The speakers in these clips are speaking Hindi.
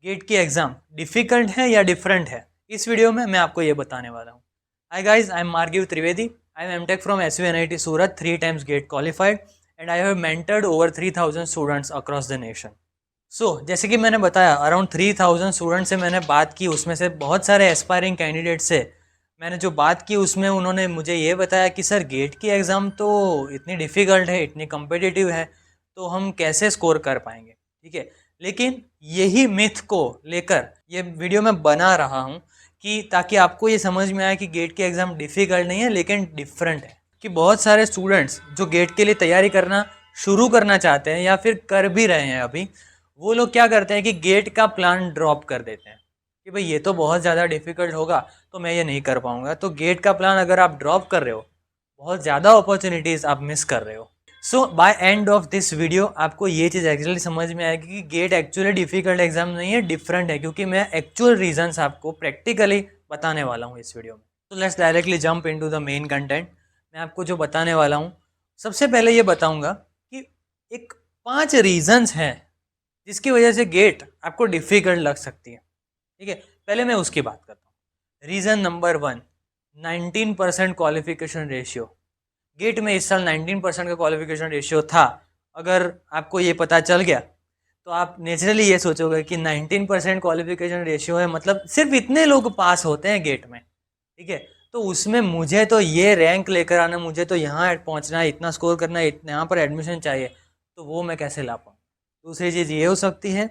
गेट की एग्ज़ाम डिफ़िकल्ट है या डिफरेंट है, इस वीडियो में मैं आपको ये बताने वाला हूँ। Hi guys, I am Margiv Trivedi. I am MTech from SUNIT Surat, 3 times GATE qualified and I have mentored over 3000 students across the nation. जैसे कि मैंने बताया, अराउंड 3000 स्टूडेंट से मैंने बात की, उसमें से बहुत सारे एस्पायरिंग कैंडिडेट से मैंने जो बात की उसमें उन्होंने मुझे ये बताया कि सर गेट की एग्ज़ाम तो इतनी डिफ़िकल्ट है, इतनी कम्पिटिटिव है, तो हम कैसे स्कोर कर पाएंगे। ठीक है, लेकिन यही मिथ को लेकर ये वीडियो मैं बना रहा हूँ कि ताकि आपको ये समझ में आए कि गेट की एग्ज़ाम डिफ़िकल्ट नहीं है लेकिन डिफरेंट है। कि बहुत सारे स्टूडेंट्स जो गेट के लिए तैयारी करना शुरू करना चाहते हैं या फिर कर भी रहे हैं अभी, वो लोग क्या करते हैं कि गेट का प्लान ड्रॉप कर देते हैं कि भाई ये तो बहुत ज़्यादा डिफ़िकल्ट होगा तो मैं ये नहीं कर पाऊँगा। तो गेट का प्लान अगर आप ड्रॉप कर रहे हो, बहुत ज़्यादा अपॉर्चुनिटीज़ आप मिस कर रहे हो। By end of this video आपको ये चीज़ एक्चुअली समझ में आएगी कि गेट एक्चुअली डिफ़िकल्ट एग्जाम नहीं है, डिफरेंट है, क्योंकि मैं एक्चुअल रीजंस आपको प्रैक्टिकली बताने वाला हूँ इस वीडियो में। तो let's directly jump into the main content. मैं आपको जो बताने वाला हूँ, सबसे पहले ये बताऊँगा कि एक 5 रीजंस हैं जिसकी वजह से गेट आपको डिफ़िकल्ट लग सकती है। ठीक है, पहले मैं उसकी बात करता हूँ। Reason number 1, 19% qualification ratio. GATE में इस साल 19% का क्वालिफिकेशन रेशियो था। अगर आपको ये पता चल गया तो आप नेचुरली ये सोचोगे कि 19% क्वालिफिकेशन रेशियो है, मतलब सिर्फ इतने लोग पास होते हैं गेट में। ठीक है, तो उसमें मुझे तो ये रैंक लेकर आना, मुझे तो यहाँ पहुँचना है, इतना स्कोर करना है, इतना यहाँ पर एडमिशन चाहिए, तो वो मैं कैसे ला पाऊँ। दूसरी चीज़ ये हो सकती है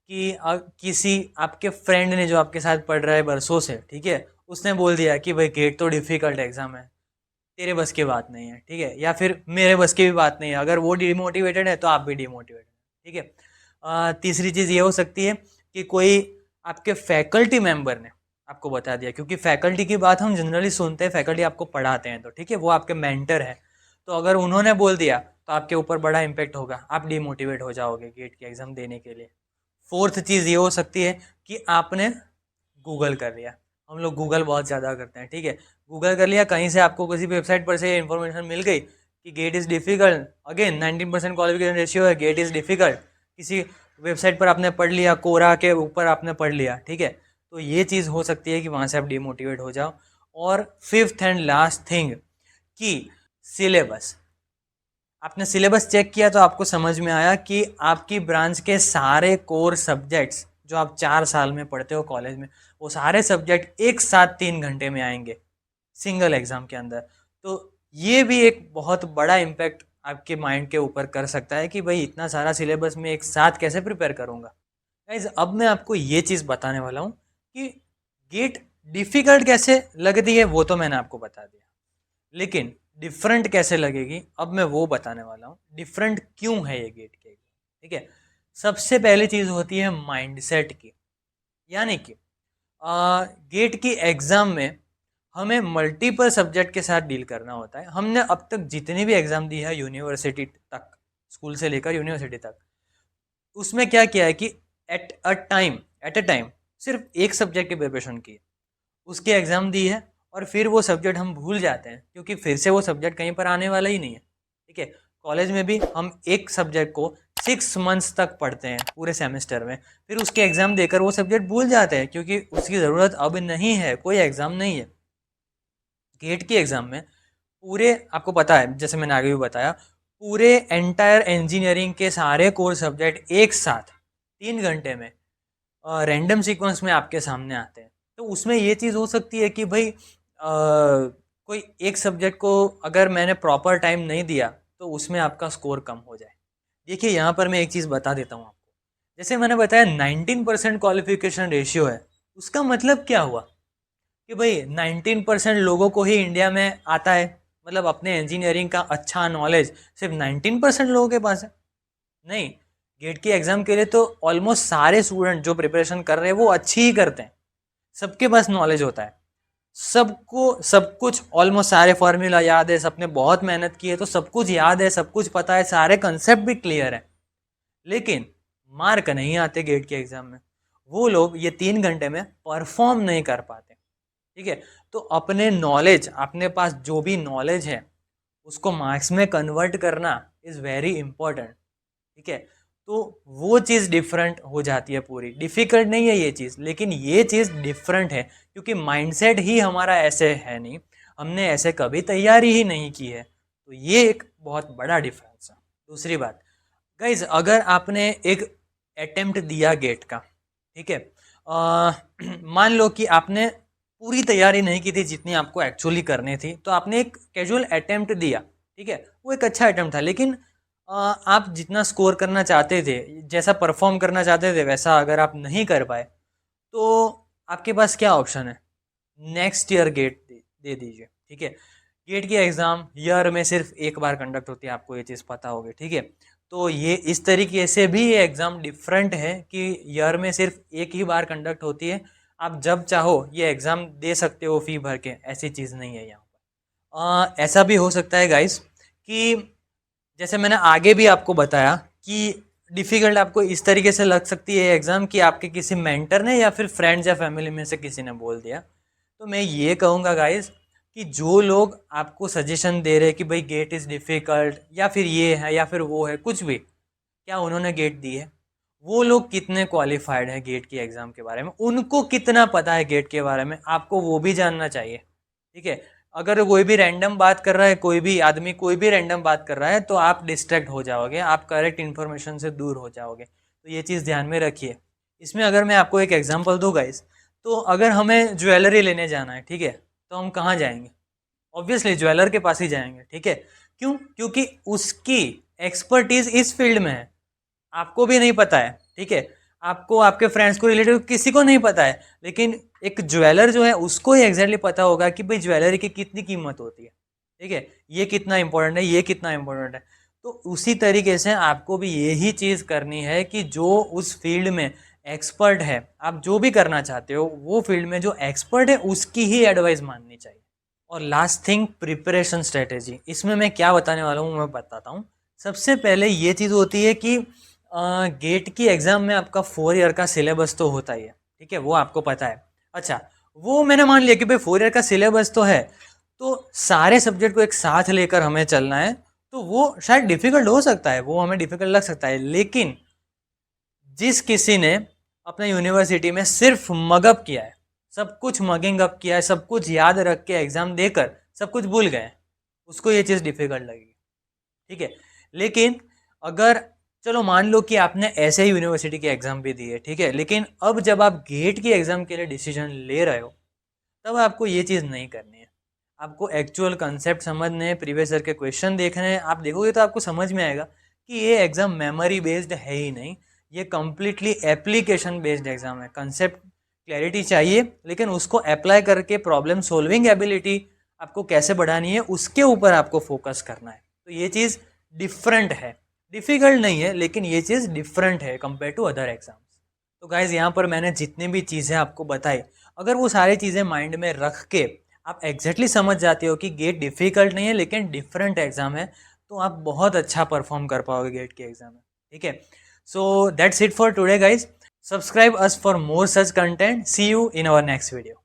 कि किसी आपके फ्रेंड ने जो आपके साथ पढ़ रहा है बरसों से, ठीक है, उसने बोल दिया कि भाई गेट तो डिफ़िकल्ट एग्ज़ाम है, तेरे बस की बात नहीं है। ठीक है, या फिर मेरे बस की भी बात नहीं है, अगर वो डिमोटिवेटेड है तो आप भी डिमोटिवेटेड है। ठीक है, तीसरी चीज़ ये हो सकती है कि कोई आपके फैकल्टी मेंबर ने आपको बता दिया, क्योंकि फैकल्टी की बात हम जनरली सुनते हैं, फैकल्टी आपको पढ़ाते हैं तो ठीक है, वो आपके मेंटर है, तो अगर उन्होंने बोल दिया तो आपके ऊपर बड़ा इम्पेक्ट होगा, आप डिमोटिवेट हो जाओगे गेट की एग्ज़ाम देने के लिए। फोर्थ चीज़ ये हो सकती है कि आपने गूगल कर लिया। हम लोग गूगल बहुत ज़्यादा करते हैं। ठीक है, गूगल कर लिया, कहीं से आपको किसी वेबसाइट पर से इन्फॉर्मेशन मिल गई कि GATE is difficult, again 19% qualification ratio है, गेट इज़ डिफ़िकल्ट, किसी वेबसाइट पर आपने पढ़ लिया, कोरा के ऊपर आपने पढ़ लिया। ठीक है, तो ये चीज़ हो सकती है कि वहाँ से आप डिमोटिवेट हो जाओ। और फिफ्थ एंड लास्ट थिंग कि सिलेबस। आपने सिलेबस चेक किया तो आपको समझ में आया कि आपकी ब्रांच के सारे कोर सब्जेक्ट्स जो आप 4 साल में पढ़ते हो कॉलेज में, वो सारे सब्जेक्ट एक साथ 3 घंटे में आएंगे सिंगल एग्जाम के अंदर। तो ये भी एक बहुत बड़ा इम्पैक्ट आपके माइंड के ऊपर कर सकता है कि भाई इतना सारा सिलेबस में एक साथ कैसे प्रिपेयर करूँगा। गाइज, अब मैं आपको ये चीज़ बताने वाला हूँ कि गेट डिफ़िकल्ट कैसे लगती है, वो तो मैंने आपको बता दिया, लेकिन डिफरेंट कैसे लगेगी अब मैं वो बताने वाला हूँ। डिफरेंट क्यों है ये गेट के एग्जाम। ठीक है, सबसे पहली चीज़ होती है माइंडसेट की, यानी कि गेट की एग्ज़ाम में हमें मल्टीपल सब्जेक्ट के साथ डील करना होता है। हमने अब तक जितनी भी एग्ज़ाम दी है यूनिवर्सिटी तक, स्कूल से लेकर यूनिवर्सिटी तक, उसमें क्या किया है कि एट अ टाइम सिर्फ एक सब्जेक्ट की प्रिपरेशन की है, उसकी एग्ज़ाम दी है, और फिर वो सब्जेक्ट हम भूल जाते हैं क्योंकि फिर से वो सब्जेक्ट कहीं पर आने वाला ही नहीं है। ठीक है, कॉलेज में भी हम एक सब्जेक्ट को 6 मंथ्स तक पढ़ते हैं पूरे सेमेस्टर में, फिर उसके एग्ज़ाम देकर वो सब्जेक्ट भूल जाते हैं क्योंकि उसकी ज़रूरत अब नहीं है, कोई एग्ज़ाम नहीं है। गेट की एग्ज़ाम में पूरे, आपको पता है जैसे मैंने आगे भी बताया, पूरे एंटायर इंजीनियरिंग के सारे कोर सब्जेक्ट एक साथ 3 घंटे में रैंडम सीक्वेंस में आपके सामने आते हैं। तो उसमें ये चीज़ हो सकती है कि भाई कोई एक सब्जेक्ट को अगर मैंने प्रॉपर टाइम नहीं दिया तो उसमें आपका स्कोर कम हो जाए। देखिए, यहाँ पर मैं एक चीज़ बता देता हूँ आपको। जैसे मैंने बताया 19% क्वालिफिकेशन रेशियो है, उसका मतलब क्या हुआ कि भाई 19% लोगों को ही इंडिया में आता है, मतलब अपने इंजीनियरिंग का अच्छा नॉलेज सिर्फ 19% लोगों के पास है। नहीं, गेट की एग्ज़ाम के लिए तो ऑलमोस्ट सारे स्टूडेंट जो प्रिपरेशन कर रहे हैं वो अच्छी ही करते हैं, सबके पास नॉलेज होता है, सबको सब कुछ ऑलमोस्ट सारे फॉर्मूला याद है, सबने बहुत मेहनत की है तो सब कुछ याद है, सब कुछ पता है, सारे कंसेप्ट भी क्लियर है, लेकिन मार्क नहीं आते गेट के एग्ज़ाम में। वो लोग ये 3 घंटे में परफॉर्म नहीं कर पाते। ठीक है, तो अपने नॉलेज, अपने पास जो भी नॉलेज है उसको मार्क्स में कन्वर्ट करना इज़ वेरी इंपॉर्टेंट। ठीक है, तो वो चीज़ डिफरेंट हो जाती है पूरी। डिफ़िकल्ट नहीं है ये चीज़, लेकिन ये चीज़ डिफरेंट है क्योंकि माइंडसेट ही हमारा ऐसे है नहीं, हमने ऐसे कभी तैयारी ही नहीं की है। तो ये एक बहुत बड़ा डिफरेंस है। दूसरी बात गाइज, अगर आपने एक अटेम्प्ट दिया गेट का, ठीक है, मान लो कि आपने पूरी तैयारी नहीं की थी जितनी आपको एक्चुअली करनी थी, तो आपने एक कैजुअल अटेम्प्ट दिया, ठीक है, वो एक अच्छा अटेम्प्ट था, लेकिन आप जितना स्कोर करना चाहते थे, जैसा परफॉर्म करना चाहते थे, वैसा अगर आप नहीं कर पाए तो आपके पास क्या ऑप्शन है? नेक्स्ट ईयर गेट दे दीजिए, ठीक है। गेट की एग्ज़ाम ईयर में सिर्फ एक बार कंडक्ट होती है, आपको ये चीज़ पता होगी, ठीक है। तो ये इस तरीके से भी ये एग्ज़ाम डिफरेंट है कि ईयर में सिर्फ एक ही बार कंडक्ट होती है, आप जब चाहो ये एग्ज़ाम दे सकते हो फ़ी भर के, ऐसी चीज़ नहीं है यहाँ पर। ऐसा भी हो सकता है गाइस कि जैसे मैंने आगे भी आपको बताया कि डिफ़िकल्ट आपको इस तरीके से लग सकती है एग्ज़ाम कि आपके किसी मेंटर ने या फिर फ्रेंड्स या फैमिली में से किसी ने बोल दिया। तो मैं ये कहूँगा गाइस कि जो लोग आपको सजेशन दे रहे हैं कि भाई गेट इज़ डिफ़िकल्ट या फिर ये है या फिर वो है, कुछ भी, क्या उन्होंने गेट दी है? वो लोग कितने क्वालिफाइड हैं गेट की एग्ज़ाम के बारे में? उनको कितना पता है गेट के बारे में? आपको वो भी जानना चाहिए, ठीक है। अगर कोई भी रैंडम बात कर रहा है, कोई भी आदमी कोई भी रैंडम बात कर रहा है, तो आप डिस्ट्रैक्ट हो जाओगे, आप करेक्ट इन्फॉर्मेशन से दूर हो जाओगे। तो ये चीज़ ध्यान में रखिए। इसमें अगर मैं आपको एक एग्जांपल दूँ गाइस, तो अगर हमें ज्वेलरी लेने जाना है, ठीक है, तो हम कहाँ जाएंगे? ऑब्वियसली ज्वेलर के पास ही जाएंगे, ठीक है। क्यों? क्योंकि उसकी एक्सपर्टीज इस फील्ड में है, आपको भी नहीं पता है, ठीक है, आपको, आपके फ्रेंड्स को, रिलेटिव किसी को नहीं पता है, लेकिन एक ज्वेलर जो है उसको ही एग्जैक्टली पता होगा कि भाई ज्वेलरी की कितनी कीमत होती है, ठीक है, ये कितना इंपॉर्टेंट है, ये कितना इंपॉर्टेंट है। तो उसी तरीके से आपको भी यही चीज़ करनी है कि जो उस फील्ड में एक्सपर्ट है, आप जो भी करना चाहते हो वो फील्ड में जो एक्सपर्ट है उसकी ही एडवाइस माननी चाहिए। और लास्ट थिंग, प्रिपरेशन स्ट्रेटेजी। इसमें मैं क्या बताने वाला हूँ मैं बताता हूँ। सबसे पहले ये चीज़ होती है कि गेट की एग्ज़ाम में आपका 4 ईयर का सिलेबस तो होता ही है, ठीक है, वो आपको पता है। अच्छा, वो मैंने मान लिया कि भाई 4 ईयर का सिलेबस तो है, तो सारे सब्जेक्ट को एक साथ लेकर हमें चलना है, तो वो शायद डिफ़िकल्ट हो सकता है, वो हमें डिफ़िकल्ट लग सकता है, लेकिन जिस किसी ने अपने यूनिवर्सिटी में सिर्फ मगअप किया है, सब कुछ मगिंग अप किया है, सब कुछ याद रख के एग्ज़ाम देकर सब कुछ भूल गए, उसको ये चीज़ डिफ़िकल्ट लगेगी, ठीक है। लेकिन अगर, चलो मान लो कि आपने ऐसे ही यूनिवर्सिटी की एग्ज़ाम भी दी है, ठीक है, लेकिन अब जब आप गेट की एग्ज़ाम के लिए डिसीजन ले रहे हो, तब आपको ये चीज़ नहीं करनी है। आपको एक्चुअल कंसेप्ट समझने हैं, प्रीवियस ईयर के क्वेश्चन देखने हैं। आप देखोगे तो आपको समझ में आएगा कि ये एग्ज़ाम मेमोरी बेस्ड है ही नहीं, ये कम्प्लीटली एप्लीकेशन बेस्ड एग्ज़ाम है। कंसेप्ट क्लैरिटी चाहिए, लेकिन उसको अप्लाई करके प्रॉब्लम सॉल्विंग एबिलिटी आपको कैसे बढ़ानी है, उसके ऊपर आपको फोकस करना है। तो ये चीज़ डिफरेंट है, डिफ़िकल्ट नहीं है, लेकिन ये चीज़ डिफरेंट है कंपेयर टू अदर एग्जाम्स। तो गाइज़, यहाँ पर मैंने जितनी भी चीज़ें आपको बताई, अगर वो सारी चीज़ें माइंड में रख के आप एग्जैक्टली समझ जाते हो कि गेट डिफ़िकल्ट नहीं है लेकिन डिफरेंट एग्ज़ाम है, तो आप बहुत अच्छा परफॉर्म कर पाओगे गेट के एग्ज़ाम में, ठीक है। So that's it for today guys. Subscribe us for more such content. See you in our next video.